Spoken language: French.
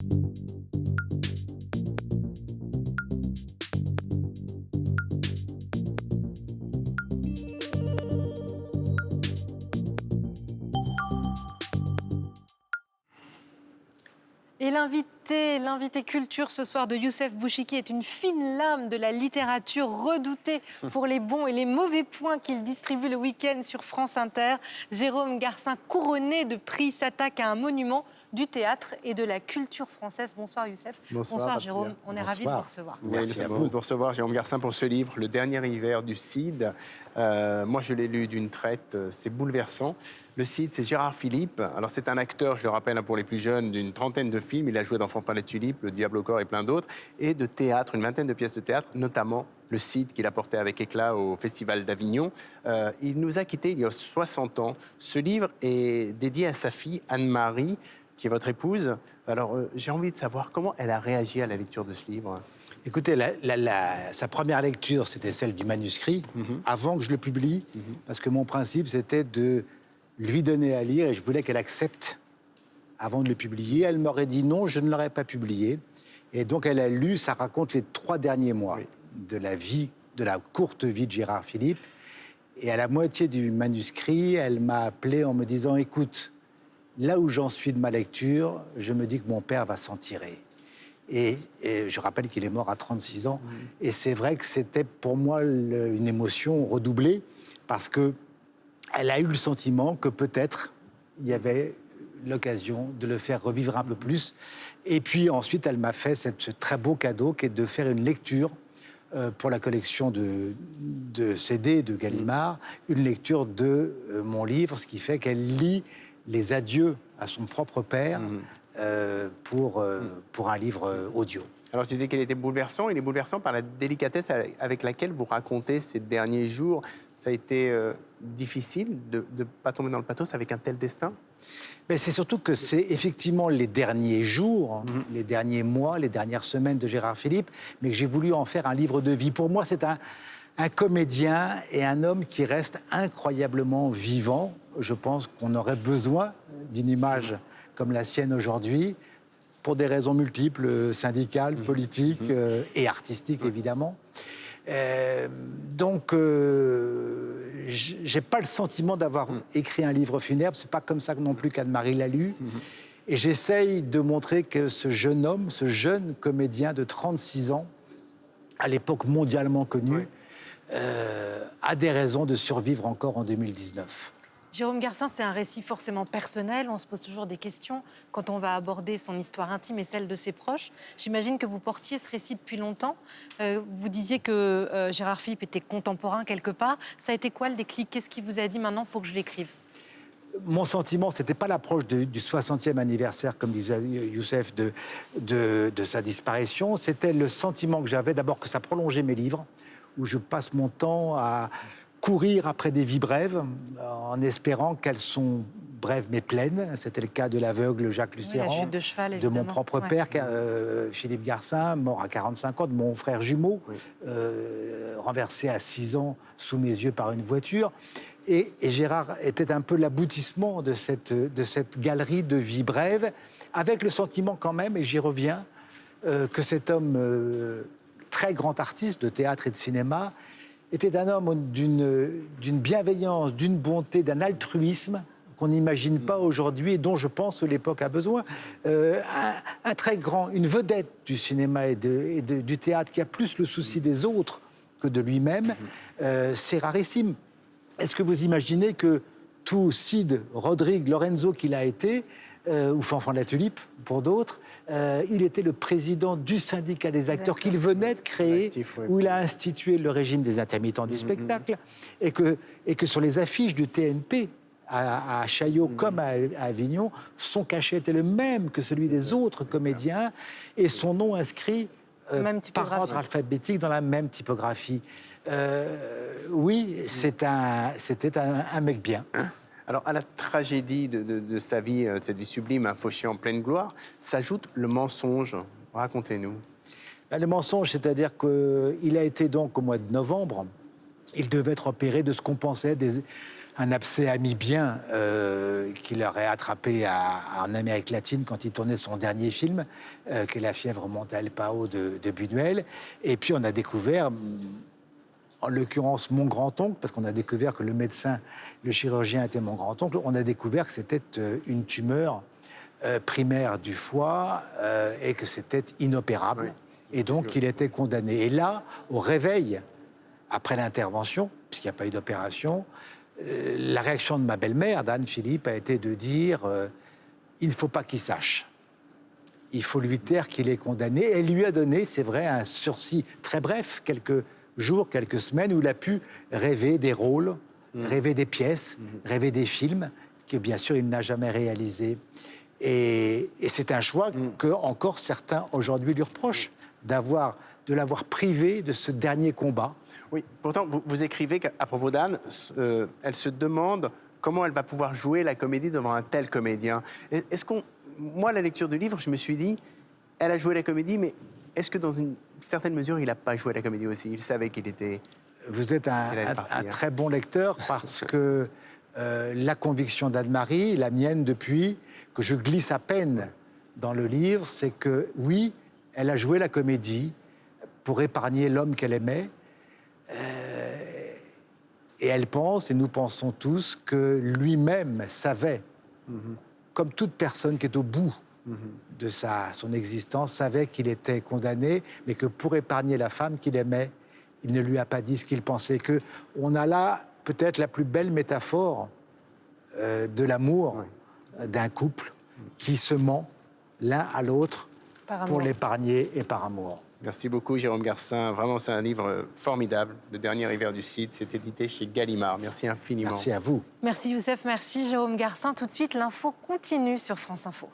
Et l'invité culture ce soir de Youssef Bouchiki est une fine lame de la littérature, redoutée pour les bons et les mauvais points qu'il distribue le week-end sur France Inter. Jérôme Garcin, couronné de prix, s'attaque à un monument du théâtre et de la culture française. Bonsoir Youssef. Bonsoir Jérôme, on est ravis de vous recevoir. Merci à vous de recevoir, Jérôme Garcin, pour ce livre, Le dernier hiver du Cid. Moi, je l'ai lu d'une traite, c'est bouleversant. Le Cid, c'est Gérard Philippe. Alors, c'est un acteur, je le rappelle, pour les plus jeunes, d'une trentaine de films. Il a joué dans Fanfan la Tulipe, Le Diable au corps et plein d'autres. Et de théâtre, une vingtaine de pièces de théâtre, notamment Le Cid, qu'il a porté avec éclat au Festival d'Avignon. Il nous a quittés il y a 60 ans. Ce livre est dédié à sa fille, Anne-Marie, qui est votre épouse. Alors, j'ai envie de savoir comment elle a réagi à la lecture de ce livre. Écoutez, sa première lecture, c'était celle du manuscrit, avant que je le publie, parce que mon principe, c'était de lui donner à lire, et je voulais qu'elle accepte avant de le publier. Elle m'aurait dit non, je ne l'aurais pas publié. Et donc, elle a lu, ça raconte les 3 derniers mois de la vie, de la courte vie de Gérard Philippe. Et à la moitié du manuscrit, elle m'a appelé en me disant « Écoute, là où j'en suis de ma lecture, je me dis que mon père va s'en tirer. » Et je rappelle qu'il est mort à 36 ans. Et c'est vrai que c'était pour moi une émotion redoublée, parce qu'elle a eu le sentiment que peut-être il y avait l'occasion de le faire revivre un peu plus. Et puis ensuite, elle m'a fait ce très beau cadeau qui est de faire une lecture pour la collection de CD de Gallimard, une lecture de mon livre, ce qui fait qu'elle lit les adieux à son propre père pour un livre audio. Alors, je disais qu'elle était bouleversante. Il est bouleversant par la délicatesse avec laquelle vous racontez ces derniers jours. Ça a été difficile de ne pas tomber dans le pathos avec un tel destin? Mais c'est surtout que c'est effectivement les derniers jours, les derniers mois, les dernières semaines de Gérard Philippe, mais que j'ai voulu en faire un livre de vie. Pour moi, c'est un comédien et un homme qui reste incroyablement vivant. Je pense qu'on aurait besoin d'une image comme la sienne aujourd'hui, pour des raisons multiples, syndicales, politiques et artistiques, évidemment. Donc, j'ai pas le sentiment d'avoir écrit un livre funèbre. C'est pas comme ça non plus qu'Anne-Marie l'a lu. Et j'essaye de montrer que ce jeune homme, ce jeune comédien de 36 ans, à l'époque mondialement connu, a des raisons de survivre encore en 2019. Jérôme Garcin, c'est un récit forcément personnel. On se pose toujours des questions quand on va aborder son histoire intime et celle de ses proches. J'imagine que vous portiez ce récit depuis longtemps. Vous disiez que Gérard Philippe était contemporain quelque part. Ça a été quoi le déclic? Qu'est-ce qui vous a dit maintenant, il faut que je l'écrive? Mon sentiment, ce n'était pas l'approche du 60e anniversaire, comme disait Youssef, de sa disparition. C'était le sentiment que j'avais, d'abord, que ça prolongeait mes livres, où je passe mon temps à courir après des vies brèves, en espérant qu'elles sont brèves mais pleines. C'était le cas de l'aveugle Jacques Lucéran, la chute de cheval, de mon propre père, Philippe Garcin, mort à 45 ans, de mon frère jumeau, renversé à 6 ans sous mes yeux par une voiture. Et Gérard était un peu l'aboutissement de cette galerie de vies brèves, avec le sentiment quand même, et j'y reviens, que cet homme, très grand artiste de théâtre et de cinéma, était un homme d'une bienveillance, d'une bonté, d'un altruisme qu'on n'imagine pas aujourd'hui et dont je pense que l'époque a besoin. Un très grand, une vedette du cinéma et du théâtre qui a plus le souci des autres que de lui-même, c'est rarissime. Est-ce que vous imaginez que tout Cid, Rodrigue, Lorenzo qu'il a été, ou Fanfan la Tulipe pour d'autres, il était le président du syndicat des acteurs qu'il venait de créer, où il a institué le régime des intermittents du spectacle, et que sur les affiches du TNP, à Chaillot comme à Avignon, son cachet était le même que celui des autres comédiens, et son nom inscrit par ordre alphabétique dans la même typographie. Oui, c'était un mec bien. Alors, à la tragédie de sa vie, de cette vie sublime, un fauché en pleine gloire, s'ajoute le mensonge. Racontez-nous. Le mensonge, c'est-à-dire qu'il a été donc au mois de novembre, il devait être opéré de ce qu'on pensait un abcès amibien qu'il aurait attrapé en Amérique latine quand il tournait son dernier film, qui est La fièvre monte à El Pao de Buñuel. Et puis on a découvert, en l'occurrence mon grand-oncle, parce qu'on a découvert que le médecin, le chirurgien était mon grand-oncle, on a découvert que c'était une tumeur primaire du foie et que c'était inopérable. Oui. Et donc il était condamné. Et là, au réveil, après l'intervention, puisqu'il n'y a pas eu d'opération, la réaction de ma belle-mère, d'Anne Philippe, a été de dire il ne faut pas qu'il sache. Il faut lui taire qu'il est condamné. Elle lui a donné, c'est vrai, un sursis très bref, quelques jours, quelques semaines, où il a pu rêver des rôles, rêver des pièces, rêver des films, que bien sûr il n'a jamais réalisés. Et c'est un choix que encore certains aujourd'hui lui reprochent, de l'avoir privé de ce dernier combat. Oui, pourtant, vous écrivez qu'à propos d'Anne, elle se demande comment elle va pouvoir jouer la comédie devant un tel comédien. Moi, à la lecture du livre, je me suis dit, elle a joué la comédie, mais est-ce que dans une certaine mesure, il n'a pas joué la comédie aussi? Il savait qu'il était... Vous êtes un très bon lecteur parce que la conviction d'Anne-Marie, la mienne depuis, que je glisse à peine dans le livre, c'est que oui, elle a joué la comédie pour épargner l'homme qu'elle aimait. Et elle pense, et nous pensons tous, que lui-même savait, comme toute personne qui est au bout de son existence, savait qu'il était condamné, mais que pour épargner la femme qu'il aimait, il ne lui a pas dit ce qu'il pensait. On a là peut-être la plus belle métaphore de l'amour d'un couple qui se ment l'un à l'autre pour l'épargner et par amour. Merci beaucoup, Jérôme Garcin. Vraiment, c'est un livre formidable. Le dernier hiver du Cid, c'est édité chez Gallimard. Merci infiniment. Merci à vous. Merci Youssef, merci Jérôme Garcin. Tout de suite, l'info continue sur France Info.